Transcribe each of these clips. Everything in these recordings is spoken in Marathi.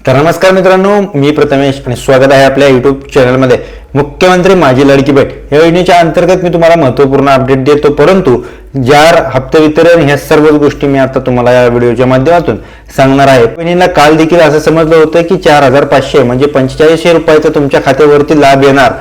तर नमस्कार मित्रांनो, मी प्रथमेश आणि स्वागत आहे आपल्या यूट्यूब चॅनलमध्ये। मुख्यमंत्री माझी लाडकी बहीण या योजनेच्या अंतर्गत मी तुम्हाला महत्त्वपूर्ण अपडेट देतो, परंतु जार हप्ते वितरण ह्या सर्व गोष्टी मी आता तुम्हाला या व्हिडिओच्या माध्यमातून सांगणार आहे। बहिणींना काल देखील असं समजलं होतं की 4500 म्हणजे 4500 रुपयाचा तुमच्या खात्यावरती लाभ येणार,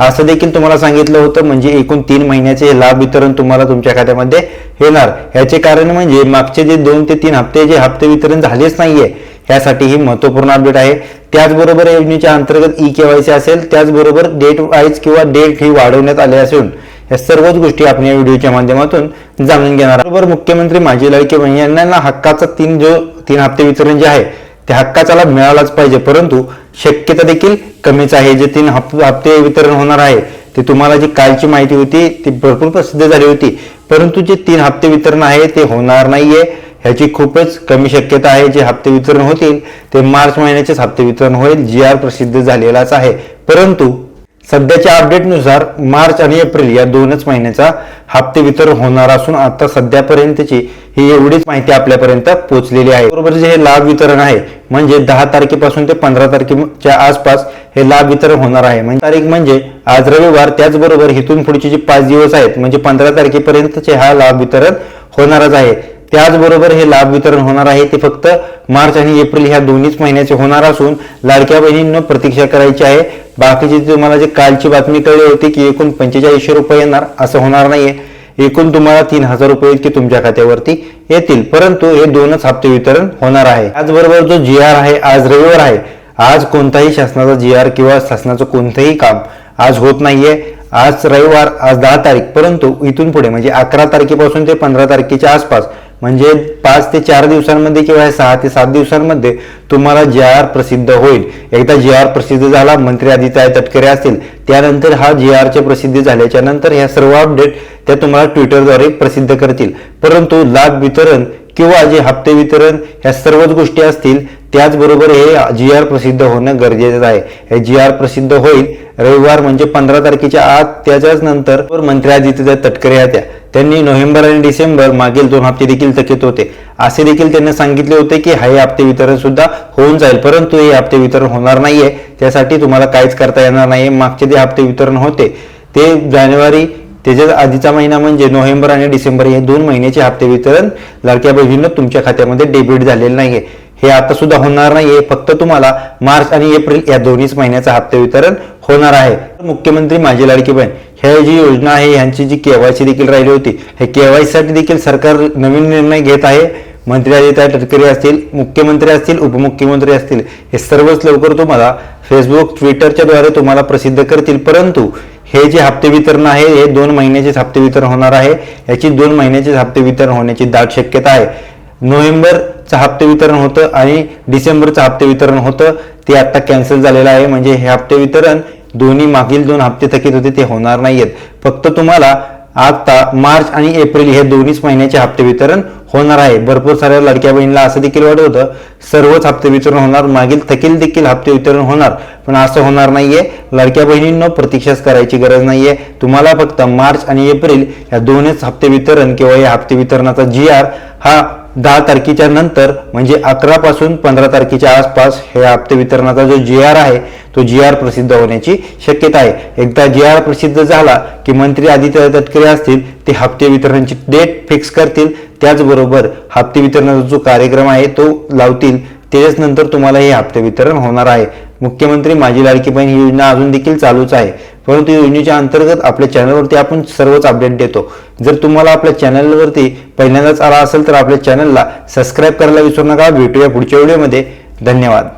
असं देखील तुम्हाला सांगितलं होतं। म्हणजे एकूण 3 महिन्याचे हे लाभ वितरण तुम्हाला तुमच्या खात्यामध्ये येणार। याचे कारण म्हणजे मागचे जे 2 ते 3 हप्ते जे हप्ते वितरण झालेच नाहीये, यासाठी ही महत्त्वपूर्ण अपडेट आहे। त्याचबरोबर योजनेच्या अंतर्गत ई-केवायसी असेल, त्याचबरोबर डेट वाईज किंवा डेट ही वाढवण्यात आली असून या सर्वच गोष्टी आपण या व्हिडिओच्या माध्यमातून जाणून घेणार आहोत। बरोबर, मुख्यमंत्री माझी लाडकी बहीण यांना हक्काचा 3 हप्ते वितरण जे आहे त्या हक्काचा लाभ मिळालाच पाहिजे, परंतु शक्यता देखील कमीच आहे। जे 3 हप्ते वितरण होणार आहे ते तुम्हाला जी कालची माहिती होती ती भरपूर प्रसिद्ध झाली होती, परंतु जे 3 हप्ते वितरण आहे ते होणार नाहीये, ह्याची खूपच कमी शक्यता आहे। जे हप्ते वितरण होतील ते मार्च महिन्याचेच हप्ते वितरण होईल। GR प्रसिद्ध झालेलाच आहे, परंतु सध्याच्या अपडेटनुसार मार्च आणि एप्रिल या 2च महिन्याचा हप्ते वितरण होणार असून आता सध्यापर्यंतची ही एवढीच माहिती आपल्यापर्यंत पोहोचलेली आहे। बरोबर, जे हे लाभ वितरण आहे म्हणजे 10 तारखेपासून ते 15 तारखेच्या आसपास हे लाभ वितरण होणार आहे। म्हणजे तारीख म्हणजे आज रविवार, त्याचबरोबर इथून पुढचे जे 5 दिवस आहेत म्हणजे 15 तारखेपर्यंतचे हा लाभ वितरण होणारच आहे। त्याचबरोबर हे लाभ वितरण होणार आहे ते फक्त मार्च आणि एप्रिल ह्या 2च महिन्याचे होणार असून लाडक्या बहिणींना प्रतीक्षा करायची आहे। बाकीची तुम्हाला जे कालची बातमी कळली होती की एकूण 4500 रुपये येणार, असं होणार नाहीये। एकूण तुम्हाला 3000 रुपये इतके तुमच्या खात्यावरती येतील, परंतु हे 2च हप्ते वितरण होणार आहे। त्याचबरोबर जो GR आहे, आज रविवार आहे, आज कोणताही शासनाचा GR किंवा शासनाचं कोणतंही काम आज होत नाहीये। आज रविवार, आज 10 तारीख, परंतु इथून पुढे म्हणजे 11 तारखेपासून ते 15 तारखेच्या आसपास म्हणजे 5 ते 4 दिवसांमध्ये किंवा 6 ते 7 दिवसांमध्ये तुम्हाला GR प्रसिद्ध होईल। एकदा GR प्रसिद्ध झाला, मंत्री आदित्य तटकरे असतील, त्यानंतर हा GR चे प्रसिद्धी झाल्याच्या नंतर ह्या सर्व अपडेट त्या तुम्हाला ट्विटरद्वारे प्रसिद्ध करतील। परंतु लाभ वितरण किंवा जे हप्ते वितरण ह्या सर्वच गोष्टी असतील, त्याचबरोबर हे GR प्रसिद्ध होणं गरजेचं आहे। हे GR प्रसिद्ध होईल रविवार म्हणजे 15 तारखेच्या आत। त्याच्याच नंतर मंत्री आदित्य तटकरे होत्या, त्यांनी नोव्हेंबर आणि डिसेंबर मागील 2 हप्ते देखील थकीत होते, असे देखील त्यांनी सांगितले होते की हे हप्ते वितरण सुद्धा होऊन जाईल, परंतु हे हप्ते वितरण होणार नाहीये। त्यासाठी तुम्हाला काहीच करता येणार नाही। मागचे जे हप्ते वितरण होते ते जानेवारी, त्याच्या आधीचा महिना म्हणजे नोव्हेंबर आणि डिसेंबर हे 2 महिन्याचे हप्ते वितरण लाडक्या बहिणींना तुमच्या खात्यामध्ये डेबिट झालेले नाहीये, हे आता सुद्धा होणार नाहीये। फक्त तुम्हाला मार्च आणि एप्रिल या 2च महिन्याचा हप्ते वितरण होणार आहे। मुख्यमंत्री माझी लाडकी बहीण ही जी योजना आहे यांची जी KYC देखील राहिली होती, हे KYC साठी देखील सरकार नवीन निर्णय घेत आहे। मंत्री आदित्य तटकरे असतील, मुख्यमंत्री असतील, उपमुख्यमंत्री असतील, हे सर्वच लवकर तुम्हाला फेसबुक, ट्विटरच्या द्वारे तुम्हाला प्रसिद्ध करतील। परंतु हे जे हप्ते वितरण आहे हे 2 महिन्याचेच हप्ते वितरण होणार आहे। याची 2 महिन्याचेच हप्ते वितरण होण्याची दाट शक्यता आहे। नोव्हेंबरचं हप्ते वितरण होतं आणि डिसेंबरचं हप्ते वितरण होतं, ते आता कॅन्सल झालेलं आहे। म्हणजे हे हप्ते वितरण दोन्ही मागील 2 हप्ते थकीत होते ते होणार नाहीयेत। फक्त तुम्हाला आता मार्च आणि एप्रिल हे 2च महिन्याचे हप्ते वितरण होणार आहे। भरपूर साऱ्या लाडक्या बहिणीला असं देखील वाटत होतं सर्वच हप्ते वितरण होणार, मागील थकील देखील हप्ते वितरण होणार, पण असं होणार नाहीये। लाडक्या बहिणींना प्रतीक्षाच करायची गरज नाहीये। तुम्हाला फक्त मार्च आणि एप्रिल या 2च हप्ते वितरण किंवा या हप्ते वितरणाचा GR हा 10 तारखेच्या नंतर म्हणजे 11 पासून 15 तारखेच्या आसपास हे हप्ते वितरणाचा जो GR आहे तो GR प्रसिद्ध होण्याची शक्यता आहे। एकदा GR प्रसिद्ध झाला की मंत्री आदित्य तटकरे असतील ते हप्ते वितरणाची डेट फिक्स करतील, त्याचबरोबर हप्ते वितरणाचा जो कार्यक्रम आहे तो लावतील, त्याच्याच नंतर तुम्हाला हे हप्ते वितरण होणार आहे। मुख्यमंत्री माझी लाडकी बहीण ही योजना अजून देखील चालूच आहे, परंतु योजनेच्या अंतर्गत आपल्या चॅनलवरती आपण सर्वच अपडेट देतो। जर तुम्हाला आपल्या चॅनलवरती पहिल्यांदाच आला असेल तर आपल्या चॅनलला सबस्क्राईब करायला विसरू नका। भेटूया पुढच्या व्हिडिओमध्ये, धन्यवाद।